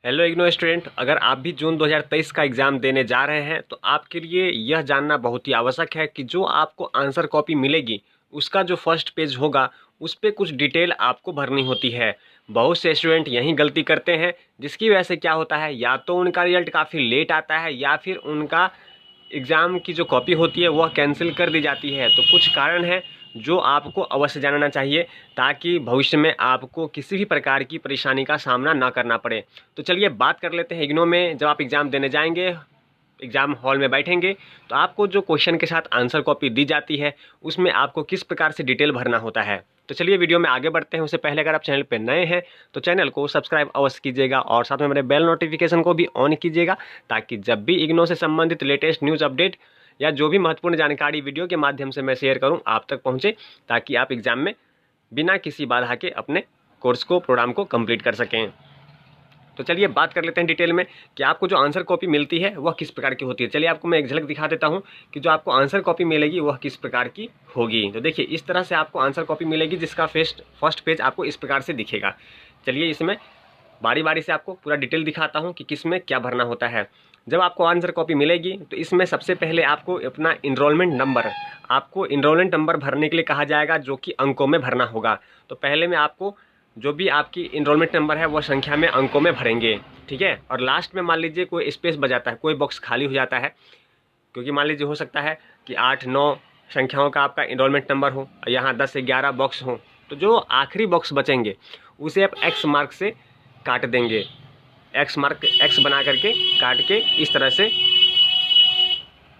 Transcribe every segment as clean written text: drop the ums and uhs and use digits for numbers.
Hello IGNOU student, अगर आप भी जून 2023 का एग्ज़ाम देने जा रहे हैं तो आपके लिए यह जानना बहुत ही आवश्यक है कि जो आपको आंसर कॉपी मिलेगी उसका जो फर्स्ट पेज होगा उस पे कुछ डिटेल आपको भरनी होती है। बहुत से स्टूडेंट यही गलती करते हैं, जिसकी वजह से क्या होता है, या तो उनका रिजल्ट काफ़ी लेट आता है या फिर उनका एग्ज़ाम की जो कॉपी होती है वह कैंसिल कर दी जाती है। तो कुछ कारण है जो आपको अवश्य जानना चाहिए ताकि भविष्य में आपको किसी भी प्रकार की परेशानी का सामना ना करना पड़े। तो चलिए बात कर लेते हैं। इग्नो में जब आप एग्ज़ाम देने जाएंगे, एग्ज़ाम हॉल में बैठेंगे, तो आपको जो क्वेश्चन के साथ आंसर कॉपी दी जाती है उसमें आपको किस प्रकार से डिटेल भरना होता है। तो चलिए वीडियो में आगे बढ़ते हैं। उससे पहले अगर आप चैनल पर नए हैं तो चैनल को सब्सक्राइब अवश्य कीजिएगा और साथ में मेरे बेल नोटिफिकेशन को भी ऑन कीजिएगा ताकि जब भी इग्नो से संबंधित लेटेस्ट न्यूज़ अपडेट या जो भी महत्वपूर्ण जानकारी वीडियो के माध्यम से मैं शेयर करूं आप तक पहुंचे, ताकि आप एग्ज़ाम में बिना किसी बाधा के अपने कोर्स को, प्रोग्राम को कंप्लीट कर सकें। तो चलिए बात कर लेते हैं डिटेल में कि आपको जो आंसर कॉपी मिलती है वह किस प्रकार की होती है। चलिए आपको मैं एक झलक दिखा देता हूं कि जो आपको आंसर कॉपी मिलेगी वह किस प्रकार की होगी। तो देखिए इस तरह से आपको आंसर कॉपी मिलेगी जिसका फर्स्ट पेज आपको इस प्रकार से दिखेगा। चलिए इसमें बारी बारी से आपको पूरा डिटेल दिखाता हूँ कि किस में क्या भरना होता है। जब आपको आंसर कॉपी मिलेगी तो इसमें सबसे पहले आपको अपना इनरोलमेंट नंबर भरने के लिए कहा जाएगा, जो कि अंकों में भरना होगा। तो पहले में आपको जो भी आपकी इनरोलमेंट नंबर है वह संख्या में अंकों में भरेंगे, ठीक है। और लास्ट में मान लीजिए कोई स्पेस बचाता है, कोई बॉक्स खाली हो जाता है, क्योंकि मान लीजिए हो सकता है कि 8-9 संख्याओं का आपका इनरोलमेंट नंबर हो, यहाँ 10 से 11 बॉक्स हो, तो जो आखिरी बॉक्स बचेंगे उसे आप एक्स मार्क से काट देंगे। एक्स बना करके काट के इस तरह से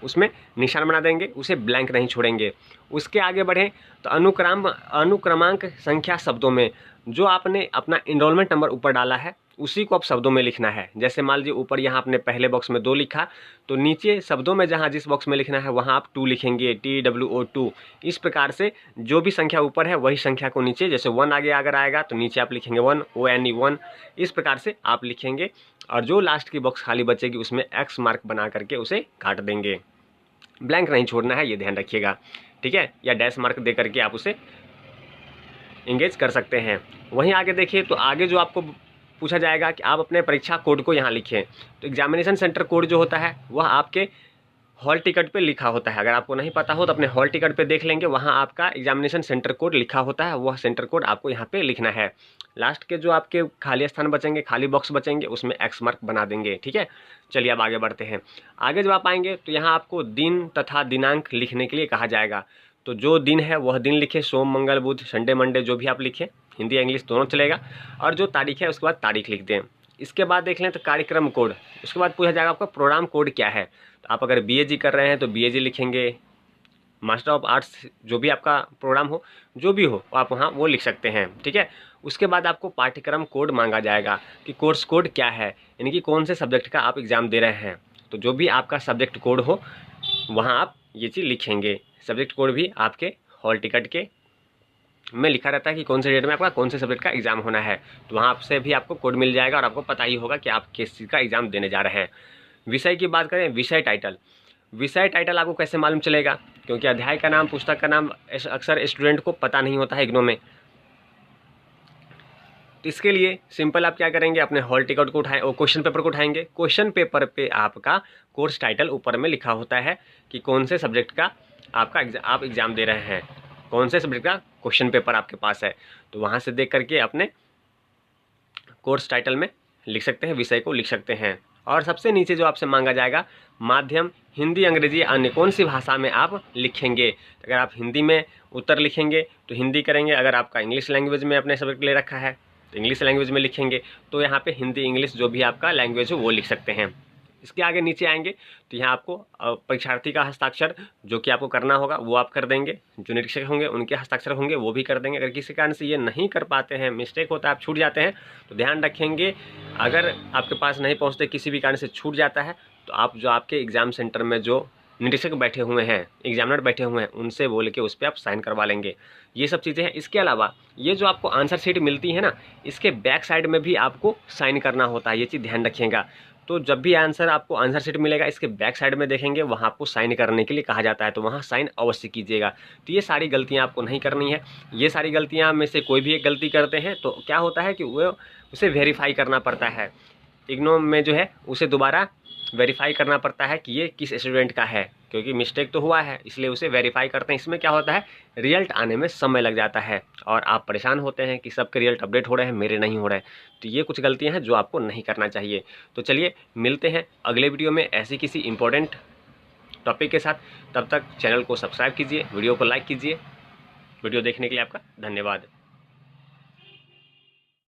उसमें निशान बना देंगे, उसे ब्लैंक नहीं छोड़ेंगे। उसके आगे बढ़ें तो अनुक्रमांक संख्या शब्दों में जो आपने अपना इनरोलमेंट नंबर ऊपर डाला है उसी को आप शब्दों में लिखना है। जैसे मान लीजिए ऊपर यहाँ आपने पहले बॉक्स में 2 लिखा, तो नीचे शब्दों में जहाँ जिस बॉक्स में लिखना है वहाँ आप 2 लिखेंगे, TWO2। इस प्रकार से जो भी संख्या ऊपर है वही संख्या को नीचे, जैसे 1 आगे अगर आएगा तो नीचे आप लिखेंगे 1, ONE1। इस प्रकार से आप लिखेंगे और जो लास्ट की बॉक्स खाली बचेगी उसमें एक्स मार्क बना करके उसे काट देंगे। ब्लैंक नहीं छोड़ना है, ये ध्यान रखिएगा, ठीक है। या डैश मार्क दे करके आप उसे इंगेज कर सकते हैं। वहीं आगे देखिए तो आगे जो आपको पूछा जाएगा कि आप अपने परीक्षा कोड को यहाँ लिखें। तो एग्जामिनेशन सेंटर कोड जो होता है वह आपके हॉल टिकट पे लिखा होता है। अगर आपको नहीं पता हो तो अपने हॉल टिकट पे देख लेंगे, वहाँ आपका एग्जामिनेशन सेंटर कोड लिखा होता है, वह सेंटर कोड आपको यहाँ पे लिखना है। लास्ट के जो आपके खाली स्थान बचेंगे, खाली बॉक्स बचेंगे, उसमें एक्स मार्क बना देंगे, ठीक है। चलिए अब आगे बढ़ते हैं। आगे जब आप आएंगे तो यहाँ आपको दिन तथा दिनांक लिखने के लिए कहा जाएगा। तो जो दिन है वह दिन लिखे, सोम मंगल बुध संडे मंडे जो भी आप लिखें, हिंदी या इंग्लिश दोनों चलेगा। और जो तारीख है उसके बाद तारीख लिख दें। इसके बाद देख लें तो कार्यक्रम कोड, उसके बाद पूछा जाएगा आपका प्रोग्राम कोड क्या है। तो आप अगर BAG कर रहे हैं तो BAG लिखेंगे। मास्टर ऑफ आर्ट्स जो भी आपका प्रोग्राम हो, जो भी हो आप वहाँ वो लिख सकते हैं, ठीक है। उसके बाद आपको पाठ्यक्रम कोड मांगा जाएगा कि कोर्स कोड क्या है, यानी कि कौन से सब्जेक्ट का आप एग्ज़ाम दे रहे हैं। तो जो भी आपका सब्जेक्ट कोड हो वहाँ आप ये चीज़ लिखेंगे। सब्जेक्ट कोड भी आपके हॉल टिकट के में लिखा रहता है कि कौन से डेट में आपका कौन से सब्जेक्ट का एग्ज़ाम होना है। तो वहाँ से भी आपको कोड मिल जाएगा और आपको पता ही होगा कि आप किस चीज़ का एग्ज़ाम देने जा रहे हैं। विषय की बात करें, विषय टाइटल आपको कैसे मालूम चलेगा, क्योंकि अध्याय का नाम, पुस्तक का नाम अक्सर स्टूडेंट को पता नहीं होता है इग्नो में। तो इसके लिए सिंपल आप क्या करेंगे, अपने हॉल टिकट को उठाएं और क्वेश्चन पेपर को उठाएंगे। क्वेश्चन पेपर पे आपका कोर्स टाइटल ऊपर में लिखा होता है कि कौन से सब्जेक्ट का आप एग्ज़ाम दे रहे हैं, कौन से सब्जेक्ट का क्वेश्चन पेपर आपके पास है। तो वहाँ से देख करके अपने कोर्स टाइटल में लिख सकते हैं, विषय को लिख सकते हैं। और सबसे नीचे जो आपसे मांगा जाएगा माध्यम, हिंदी, अंग्रेजी, अन्य कौन सी भाषा में आप लिखेंगे। अगर आप हिंदी में उत्तर लिखेंगे तो हिंदी करेंगे, अगर आपका इंग्लिश लैंग्वेज में अपने सब्जेक्ट ले रखा है तो इंग्लिश लैंग्वेज में लिखेंगे। तो यहाँ पे हिंदी इंग्लिश जो भी आपका लैंग्वेज हो वो लिख सकते हैं। इसके आगे नीचे आएंगे तो यहाँ आपको परीक्षार्थी का हस्ताक्षर जो कि आपको करना होगा वो आप कर देंगे, जो निरीक्षक होंगे उनके हस्ताक्षर होंगे वो भी कर देंगे। अगर किसी कारण से ये नहीं कर पाते हैं, मिस्टेक होता है, आप छूट जाते हैं, तो ध्यान रखेंगे अगर आपके पास नहीं पहुँचते, किसी भी कारण से छूट जाता है, तो आप जो आपके एग्ज़ाम सेंटर में जो निरीक्षक बैठे हुए हैं, एग्जामिनर बैठे हुए हैं, उनसे बोल के उस पर आप साइन करवा लेंगे। ये सब चीज़ें हैं। इसके अलावा ये जो आपको आंसर शीट मिलती है ना, इसके बैक साइड में भी आपको साइन करना होता है, ये चीज़ ध्यान रखिएगा। तो जब भी आपको आंसर शीट मिलेगा इसके बैक साइड में देखेंगे वहाँ आपको साइन करने के लिए कहा जाता है, तो वहाँ साइन अवश्य कीजिएगा। तो ये सारी गलतियाँ आपको नहीं करनी है। ये सारी गलतियाँ में से कोई भी एक गलती करते हैं तो क्या होता है कि वो उसे वेरीफाई करना पड़ता है। इग्नो में जो है उसे दोबारा वेरीफाई करना पड़ता है कि ये किस स्टूडेंट का है, क्योंकि मिस्टेक तो हुआ है इसलिए उसे वेरीफाई करते हैं। इसमें क्या होता है, रिजल्ट आने में समय लग जाता है और आप परेशान होते हैं कि सबके रिजल्ट अपडेट हो रहे हैं, मेरे नहीं हो रहे हैं। तो ये कुछ गलतियां हैं जो आपको नहीं करना चाहिए। तो चलिए मिलते हैं अगले वीडियो में ऐसी किसी इंपॉर्टेंट टॉपिक के साथ। तब तक चैनल को सब्सक्राइब कीजिए, वीडियो को लाइक कीजिए। वीडियो देखने के लिए आपका धन्यवाद।